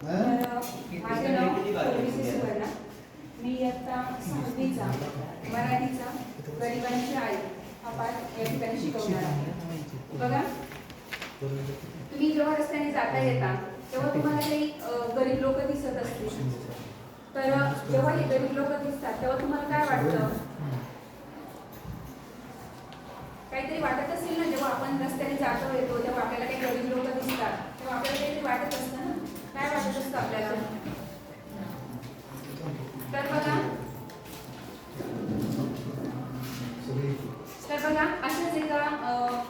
माझे नाव सुवर्णा. मी इयत्ता 6वीचा मराठीचा गरिबांची आई हा पाठ या ठिकाणी शिकवणार आहे. बघा, तुम्ही जेव्हा रस्त्याने जाता येता तेव्हा तुम्हाला काही गरीब लोक दिसत असतील. तर जेव्हा हे गरीब लोक दिसतात तेव्हा तुम्हाला काय वाटतं? काहीतरी वाटत असेल ना. जेव्हा आपण रस्त्याने जातो येतो तेव्हा आपल्याला काही गरीब लोक दिसतात तेव्हा आपल्याला काहीतरी वाटत असतं ना. काय वाटत असतं आपल्याला? तर बघा अशाच एका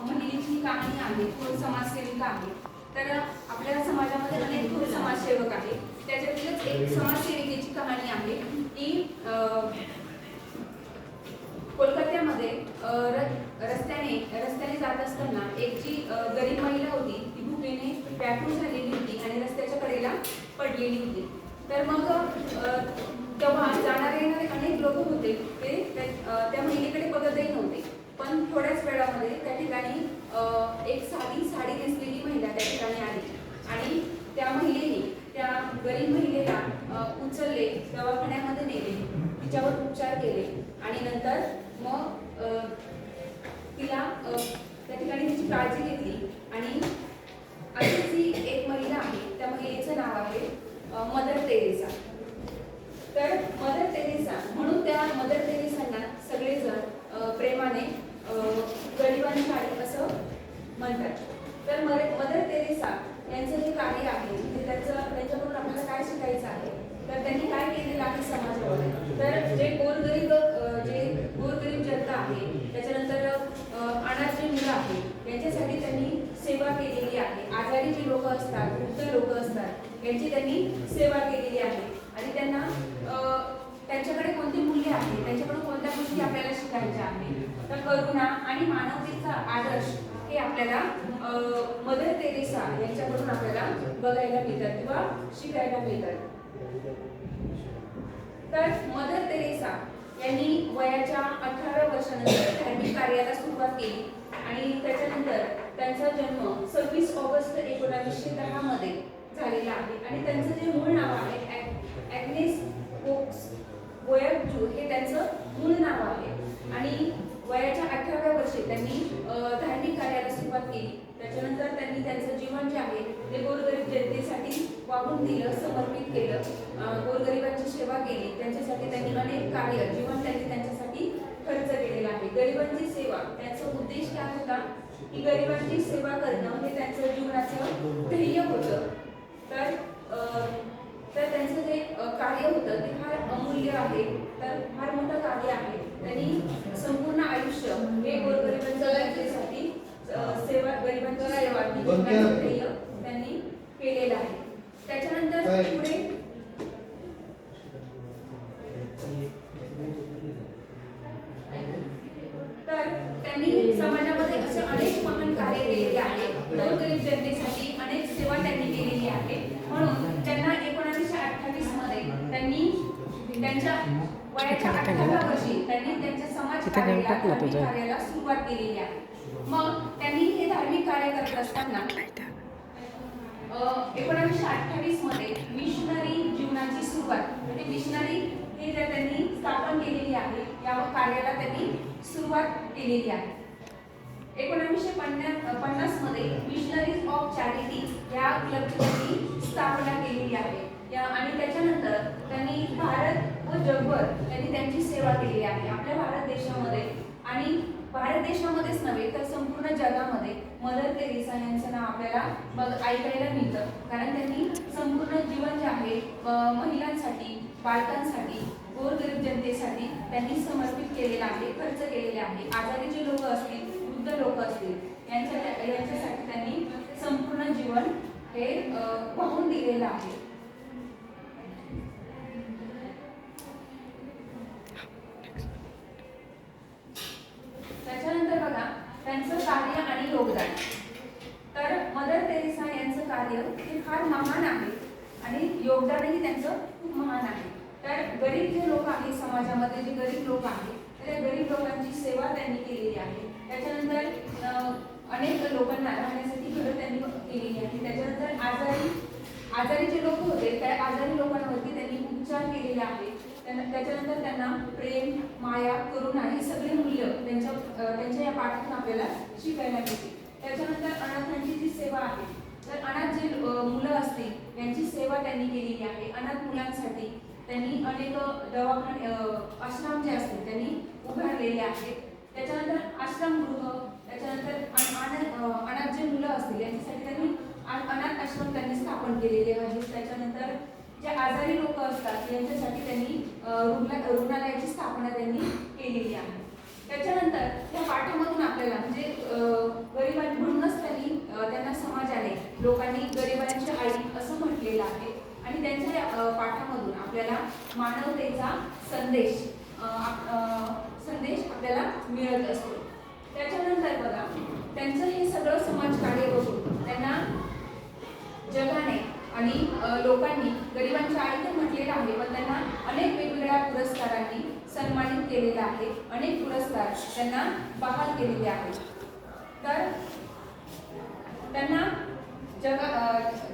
महिलेची कहाणी आहे. थोर समाजसेविका आहे. तर आपल्या समाजामध्ये अनेक थोर समाजसेवक आहेत. त्याच्यातीलच एक समाजसेविकेची कहाणी आहे की कोलकात्यामध्ये रस्त्याने जात असताना एक जी गरीब महिला होती ती भुकेने व्याकुळ झालेली होती आणि रस्त्याच्या कडेला पडलेली होती. तर मग तेव्हा जाणारे अनेक लोक होते ते त्या महिलेकडे बघतही नव्हते. पण थोड्याच वेळामध्ये त्या ठिकाणी एक साधी साडी नेसलेली महिला त्या ठिकाणी आली आणि त्या महिलेने त्या गरीब महिलेला उचलले, दवाखान्यामध्ये नेले, तिच्यावर उपचार केले आणि नंतर मग तिला त्या ठिकाणी तिची काळजी घेतली. आणि अशीच ही एक महिला आहे. त्या महिलेचं नाव आहे मदर तेरेसा. तर मदर तेरेसा म्हणून त्या मदर तेरेसांना सगळेजण प्रेमाने गरिबांची आई असं म्हणतात. तर मदर तेरेसा यांचं जे कार्य आहे ते त्यांच्याकडून आपल्याला काय शिकायचं आहे? तर त्यांनी काय केलेलं आहे समाजामध्ये? तर जे गोरगरीब जनता आहे, त्याच्यानंतर अनाथ जी मुलं आहेत यांच्यासाठी त्यांनी सेवा केलेली आहे. आजारी जी लोक असतात, वृद्ध लोक असतात यांची त्यांनी सेवा केलेली आहे. आणि त्यांना त्यांच्याकडे कोणती मूल्य आहे, त्यांच्याकडून कोणत्या गोष्टी आपल्याला शिकायच्या आहेत? तर करुणा आणि मानवतेचा आदर्श हे आपल्याला मदर तेरेसा यांच्याकडून आपल्याला बघायला मिळतात किंवा शिकायला मिळतात. तर मदर तेरेसा यांनी वयाच्या 18व्या वर्षानंतर धार्मिक कार्याला सुरुवात केली आणि त्याच्यानंतर त्यांचा जन्म 26 ऑगस्ट 1910 मध्ये झालेला आहे. आणि त्यांचं जे मूळ नाव आहे ॲग्नेस बोयार्जू हे त्यांचं मूळ नाव आहे. आणि वयाच्या 18व्या वर्षी त्यांनी धार्मिक कार्याला सुरुवात केली. त्याच्यानंतर त्यांनी त्यांचं जीवन जे आहे ते गोरगरीब जनतेसाठी वाहून दिलं, समर्पित केलं, गोरगरिबांची सेवा केली. त्यांच्यासाठी त्यांनी अनेक कार्य जीवन त्यांनी त्यांच्यासाठी खर्च केलेला आहे. गरिबांची सेवा त्यांचा उद्देश काय होता की गरिबांची सेवा करणं हे त्यांचं जीवनाचं ध्येय होतं. तर त्यांचं जे कार्य होतं ते फार अमूल्य आहे. तर फार मोठं कार्य आहे. त्यांनी संपूर्ण आयुष्य हे गोरगरिबांच्या जनतेसाठी सेवा, गरिबांची सेवा ध्येय त्यांनी केलेलं आहे. त्याच्यानंतर पुढे तर त्यांनी समाजामध्ये असे अनेक महान कार्य केलेले आहेत. गोरगरीब जनतेसाठी अनेक सेवा त्यांनी केलेली आहे. म्हणून त्यांना 1928 मध्ये त्यांनी त्यांच्या वयाच्या 18व्या वर्षी त्यांनी त्यांच्या समाज कार्याला सुरुवात केलेली आहे. मग त्यांनी हे धार्मिक कार्य करत असताना 1928 मध्ये मिशनरी जीवनाची सुरुवात म्हणजे मिशनरी हे जे त्यांनी स्थापन केलेली आहे या कार्याला त्यांनी सुरुवात केलेली आहे. 1950 मध्ये मिशनरीज ऑफ चॅरिटी या क्लबची त्यांनी स्थापना केलेली आहे. आणि त्याच्यानंतर त्यांनी भारत व जगभर त्यांनी त्यांची सेवा केलेली आहे. आपल्या भारत देशामध्ये आणि भारत देशामध्येच नव्हे तर संपूर्ण जगामध्ये मदर तेरेसा यांचं नाव आपल्याला ऐकायला मिळतं. कारण त्यांनी संपूर्ण जीवन जे आहे महिलांसाठी, बालकांसाठी, गोरगरीब जनतेसाठी त्यांनी समर्पित केलेलं आहे, खर्च केलेले आहे. आजारी जे लोक असतील, वृद्ध लोक असतील यांच्यासाठी त्यांनी संपूर्ण जीवन हे वाहून दिलेलं आहे. त्याच्यानंतर बघा त्यांचं कार्य आणि योगदान. तर मदर तेरेसा यांचं कार्य हे फार महान आहे आणि योगदानही त्यांचं खूप महान आहे. तर गरीब जे लोक आहेत समाजामध्ये, जे गरीब लोक आहेत त्या गरीब लोकांची सेवा त्यांनी केलेली आहे. त्याच्यानंतर अनेक लोकांना राहण्यासाठी घरं त्यांनी केलेली आहे. त्याच्यानंतर आजारी जे लोक होते आजारी लोकांवरती त्यांनी उपचार केलेले आहेत. त्याच्यानंतर त्यांना प्रेम, माया, करुणा ही सगळी मूल्य त्यांच्या या पाठातून आपल्याला शिकायला मिळते. त्याच्यानंतर अनाथांची जी सेवा आहे, तर अनाथ जे मुलं असतील यांची सेवा त्यांनी केलेली आहे. अनाथ मुलांसाठी त्यांनी अनेक दवाखाने, आश्रम जे असतील त्यांनी उभारलेले आहेत. त्याच्यानंतर आश्रमगृह, त्याच्यानंतर अनाथ जे मुलं असतील यांच्यासाठी त्यांनी अनाथ आश्रम त्यांनी स्थापन केलेले आहेत. त्याच्यानंतर जे आजारी लोक असतात यांच्यासाठी त्यांनी रुग्णालयाची स्थापना त्यांनी केलेली आहे. त्याच्यानंतर या पाठामधून आपल्याला म्हणजे गरिबांनी म्हणूनच त्यांना समाजाने लोकांनी गरिबांची आई असं म्हटलेलं आहे. आणि त्यांच्या या पाठामधून आपल्याला मानवतेचा संदेश आपल्याला मिळत असतो. त्याच्यानंतर बघा, त्यांचं हे सगळं समाजकार्य बघून त्यांना जगाने आणि लोकांनी गरिबांच्या आई तर म्हटलेलं आहे, पण त्यांना अनेक वेगवेगळ्या पुरस्कारांनी सन्मानित केलेलं आहे. अनेक पुरस्कार त्यांना बहाल केलेले आहेत. तर त्यांना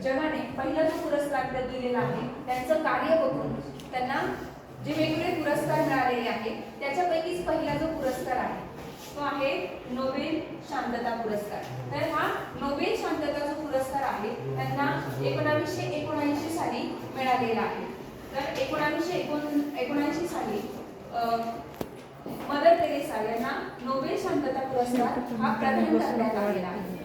जगाने पहिला जो पुरस्कार दिलेला आहे त्यांचं कार्य बघून त्यांना जे वेगवेगळे पुरस्कार मिळालेले आहेत त्याच्यापैकीच पहिला जो पुरस्कार आहे तो आहे नोबेल शांतता पुरस्कार. तर हा नोबेल शांतता जो पुरस्कार आहे त्यांना 1979 साली मिळालेला आहे. तर 1979 साली मदर तेरेसा यांना नोबेल शांतता पुरस्कार हा प्रदान करण्यात आलेला आहे.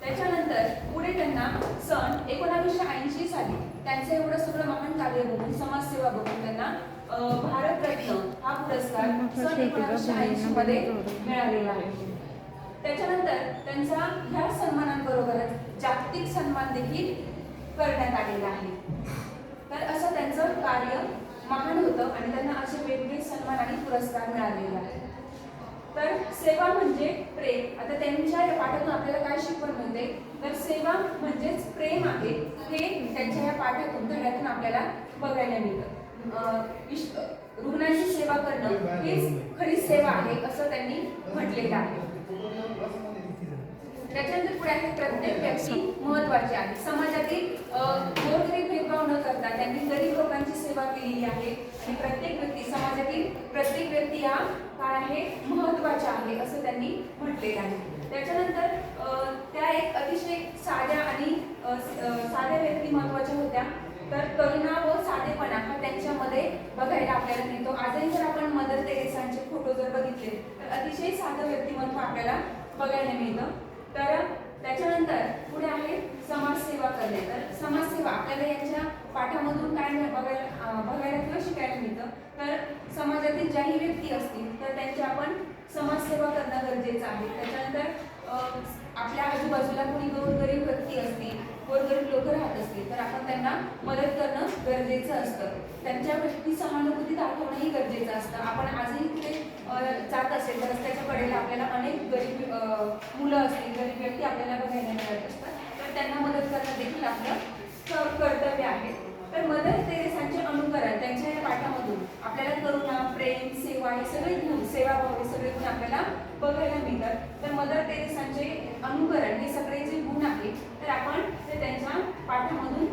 त्याच्यानंतर पुढे त्यांना सन 1980 साली त्यांचं एवढं सगळं महान कार्य बघून, समाजसेवा बघून त्यांना भारतरत्न हा पुरस्कार सन 1980 मध्ये मिळालेला आहे. त्याच्यानंतर त्यांचा ह्या सन्मानांबरोबरच जागतिक सन्मान देखील करण्यात आलेला आहे. तर असं त्यांचं कार्य महान होतं आणि त्यांना असे वेगवेगळे सन्मान आणि पुरस्कार मिळालेले आहेत. तर सेवा म्हणजे प्रेम. आता त्यांच्या या पाठातून आपल्याला काय शिकवण मिळते, तर सेवा म्हणजेच प्रेम आहे हे त्यांच्या या पाठातून, धड्यातून आपल्याला बघायला मिळतं. रुग्णांची सेवा करणं हीच खरी सेवा आहे असं त्यांनी म्हटलेलं आहे. त्याच्यानंतर पुढे आहे प्रत्येक व्यक्ती महत्त्वाची आहे. समाजातील गोरगरीब भेदभाव न करता त्यांनी गरीब लोकांची सेवा केलेली आहे आणि प्रत्येक व्यक्ती, समाजातील प्रत्येक व्यक्ती हा काय आहे, महत्त्वाच्या आहे असं त्यांनी म्हटलेलं आहे. त्याच्यानंतर त्या एक अतिशय साध्या व्यक्ती महत्त्वाच्या होत्या. तर करुणा व साधेपणा हा त्यांच्यामध्ये बघायला आपल्याला मिळतो. आजही जर आपण मदर तेरेसांचे फोटो जर बघितले तर अतिशय साधं व्यक्तिमत्व आपल्याला बघायला मिळतं. तर त्याच्यानंतर पुढे आहे समाजसेवा करणे. तर समाजसेवा आपल्याला यांच्या पाठामधून काय बघायला किंवा शिकायला मिळतं, तर समाजातील ज्याही व्यक्ती असतील तर त्यांची आपण समाजसेवा करणं गरजेचं आहे. त्याच्यानंतर आपल्या आजूबाजूला कोणी गोरगरीब व्यक्ती असतील, गोरगरीब लोक राहत असतील तर आपण त्यांना मदत करणं गरजेचं असतं. त्यांच्यावरती सहानुभूती दाखवणंही गरजेचं असतं. आपण आजही कुठे जात असेल तर रस्त्याच्या कडेला आपल्याला अनेक गरीब मुलं असतील, गरीब व्यक्ती आपल्याला बघायला मिळत असतात, तर त्यांना मदत करणं देखील आपलं कर्तव्य आहे. तर मदर तेरेसांचे अनुकरण त्यांच्या या पाठामधून आपल्याला करुणा, प्रेम, सेवा हे सगळे गुण, सेवाभाव हे सगळे गुण आपल्याला बघायला मिळतात. तर मदर तेरेसांचे अनुकरण हे सगळे जे गुण आहेत तर आपण ते त्यांच्या पाठामधून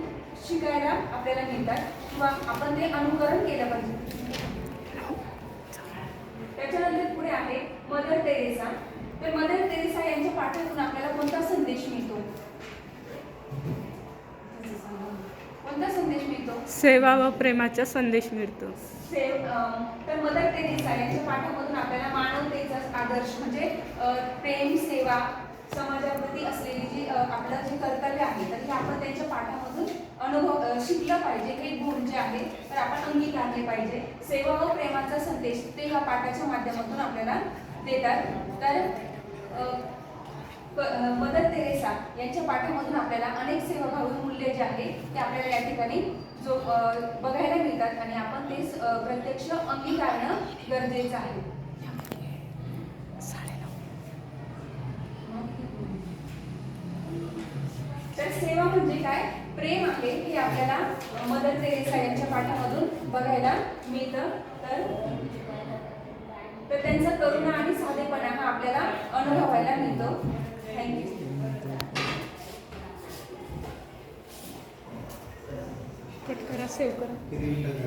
शिकायला आपल्याला मिळतात किंवा आपण ते अनुकरण केलं पाहिजे. त्याच्यानंतर पुढे आहे मदर तेरेसा. तर मदर तेरेसा यांच्या पाठातून आपल्याला कोणता संदेश मिळतो? कोणता संदेश मिळतो? सेवा व प्रेमाचा संदेश मिळतो. तर मदर तेरेसा यांच्या पाठामधून आपल्याला मानवतेचा आदर्श म्हणजे प्रेम, सेवा, समाजाप्रती असलेली जी आपलं जे कर्तव्य आहे तर हे आपण त्यांच्या पाठामधून शिकलं पाहिजे. हे गुण जे आहे तर आपण अंगीकारले पाहिजे. सेवा व प्रेमाचा संदेश ते या पाठाच्या माध्यमातून आपल्याला देतात. तर मदर तेरेसा यांच्या पाठामधून आपल्याला अनेक सेवाभावी मूल्य जे आहे ते आपल्याला या ठिकाणी बघायला मिळतात आणि आपण ते प्रत्यक्ष अंगीकारणं गरजेचं आहे. तर सेवा म्हणजे काय, प्रेम आहे हे आपल्याला मदर तेरेसा यांच्या पाठामधून बघायला मिळतं. तर त्यांचा करुणा आणि साधेपणा हा आपल्याला अनुभवायला मिळतो. थँक्यू. कट करा, सेव्ह करा.